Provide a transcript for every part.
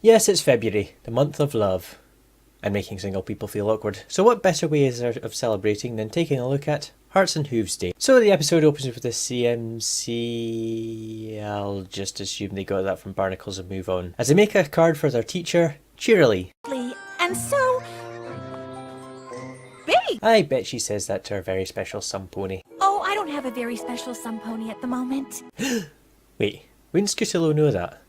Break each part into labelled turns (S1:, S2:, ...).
S1: Yes, it's February, the month of love, and making single people feel awkward. So what better way is there of celebrating than taking a look at Hearts and Hooves Day? So the episode opens with the CMC... I'll just assume they got that from Barnacles and move on. As they make a card for their teacher, Cheerily.
S2: And so... big!
S1: I bet she says that to her very special sun pony.
S2: Oh, I don't have a very special sun pony at the moment.
S1: Wait, wouldn't Scootaloo know that?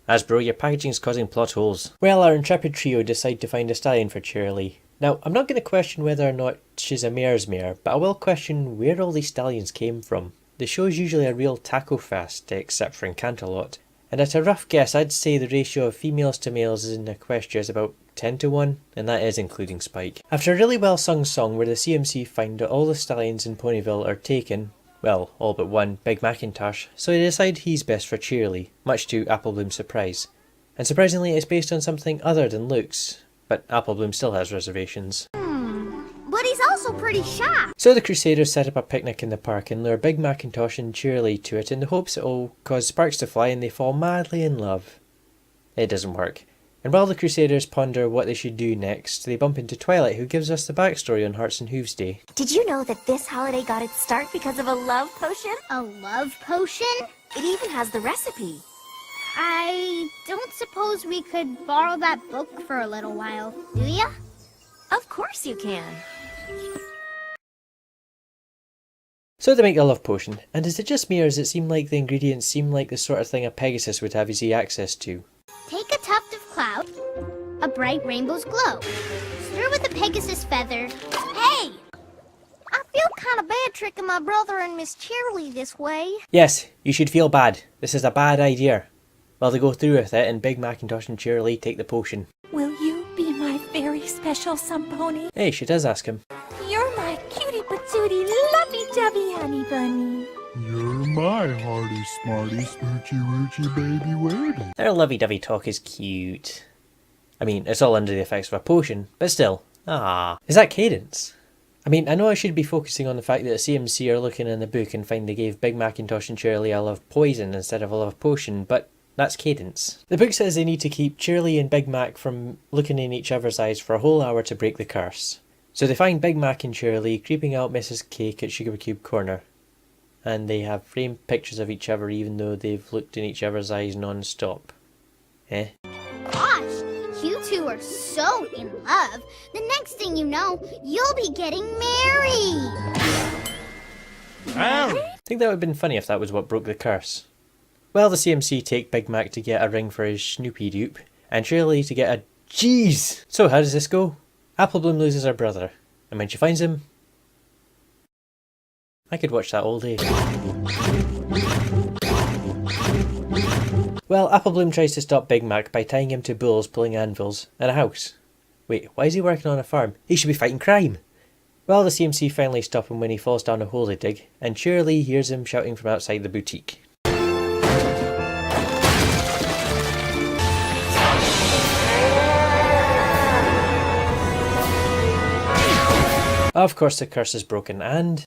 S1: Hasbro, your packaging's causing plot holes. Well, our intrepid trio decide to find a stallion for Cheerily. Now, I'm not going to question whether or not she's a mare's mare, but I will question where all these stallions came from. The show's usually a real taco fest, except for Encantalot. And at a rough guess, I'd say the ratio of females to males in Equestria is about 10 to 1, and that is including Spike. After a really well sung song where the CMC find that all the stallions in Ponyville are taken, well, all but one, Big Macintosh, so they decide he's best for Cheerily, much to Applebloom's surprise. And surprisingly, it's based on something other than looks, but Applebloom still has reservations.
S3: But he's also pretty shy.
S1: So the Crusaders set up a picnic in the park and lure Big Macintosh and Cheerily to it in the hopes it'll cause sparks to fly and they fall madly in love. It doesn't work. And while the Crusaders ponder what they should do next, they bump into Twilight, who gives us the backstory on Hearts and Hooves Day.
S4: Did you know that this holiday got its start because of a love potion?
S3: A love potion?
S4: It even has the recipe.
S3: I don't suppose we could borrow that book for a little while, do ya?
S4: Of course you can.
S1: So they make the love potion, and is it just me or does it seem like the ingredients seem like the sort of thing a Pegasus would have easy access to?
S3: Take a tuft of cloud, a bright rainbow's glow. Stir with a Pegasus feather. Hey! I feel kind of bad tricking my brother and Miss Cheerily this way.
S1: Yes, you should feel bad. This is a bad idea. Well, they go through with it and Big Macintosh and Cheerily take the potion.
S2: Will you be my very special sun pony?
S1: Hey, she does ask him.
S2: You're my cutie patootie lovey-dovey honey bunny.
S5: You're my hearty, smarty, smoochy, woochy, baby weirdie.
S1: Their lovey-dovey talk is cute. I mean, it's all under the effects of a potion, but still. Ah, is that Cadence? I mean, I know I should be focusing on the fact that CMC are looking in the book and find they gave Big Macintosh and Cheerily a love poison instead of a love potion, but that's Cadence. The book says they need to keep Cheerily and Big Mac from looking in each other's eyes for a whole hour to break the curse. So they find Big Mac and Cheerily creeping out Mrs. Cake at Sugar Cube Corner. And they have framed pictures of each other even though they've looked in each other's eyes non-stop. Eh?
S3: Gosh, you two are so in love. The next thing you know, you'll be getting married.
S1: I think that would have been funny if that was what broke the curse. Well, the CMC take Big Mac to get a ring for his Snoopy dupe, and Cheerily to get a... Jeez! So how does this go? Applebloom loses her brother, and when she finds him... I could watch that all day. Well, Applebloom tries to stop Big Mac by tying him to bulls pulling anvils and a house. Wait, why is he working on a farm? He should be fighting crime! Well, the CMC finally stop him when he falls down a hole they dig, and Cheerily hears him shouting from outside the boutique. Of course the curse is broken and...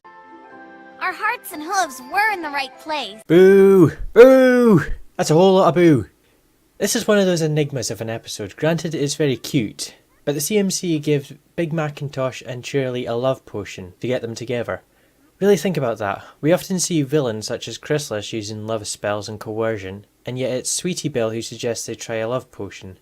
S4: Our hearts and hooves were in the right place.
S1: Boo! Boo! That's a whole lot of boo. This is one of those enigmas of an episode. Granted, it is very cute, but the CMC gives Big Macintosh and Cheerily a love potion to get them together. Really think about that. We often see villains such as Chrysalis using love spells and coercion, and yet it's Sweetie Belle who suggests they try a love potion.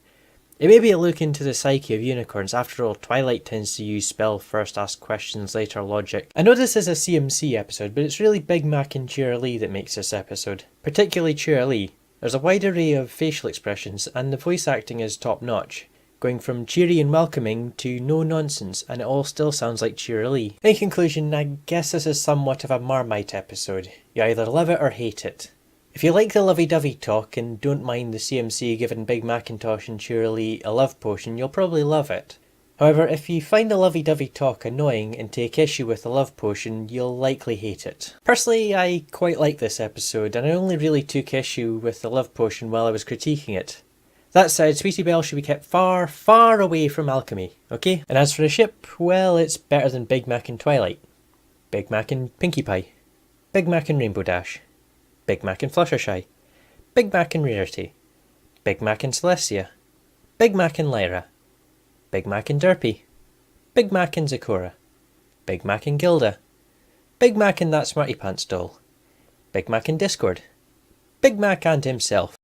S1: It may be a look into the psyche of unicorns. After all, Twilight tends to use spell first, ask questions later logic. I know this is a CMC episode, but it's really Big Mac and Cheerily that makes this episode. Particularly Cheerily. There's a wide array of facial expressions, and the voice acting is top notch. Going from cheery and welcoming to no nonsense, and it all still sounds like Cheerily. In conclusion, I guess this is somewhat of a Marmite episode. You either love it or hate it. If you like the lovey-dovey talk and don't mind the CMC giving Big Macintosh and Cheerily a love potion, you'll probably love it. However, if you find the lovey-dovey talk annoying and take issue with the love potion, you'll likely hate it. Personally, I quite like this episode, and I only really took issue with the love potion while I was critiquing it. That said, Sweetie Belle should be kept far, far away from alchemy, okay? And as for the ship, well, it's better than Big Mac and Twilight. Big Mac and Pinkie Pie. Big Mac and Rainbow Dash. Big Mac and Fluttershy, Big Mac and Rarity, Big Mac and Celestia, Big Mac and Lyra, Big Mac and Derpy, Big Mac and Zakora, Big Mac and Gilda, Big Mac and that Smarty Pants doll, Big Mac and Discord, Big Mac and himself.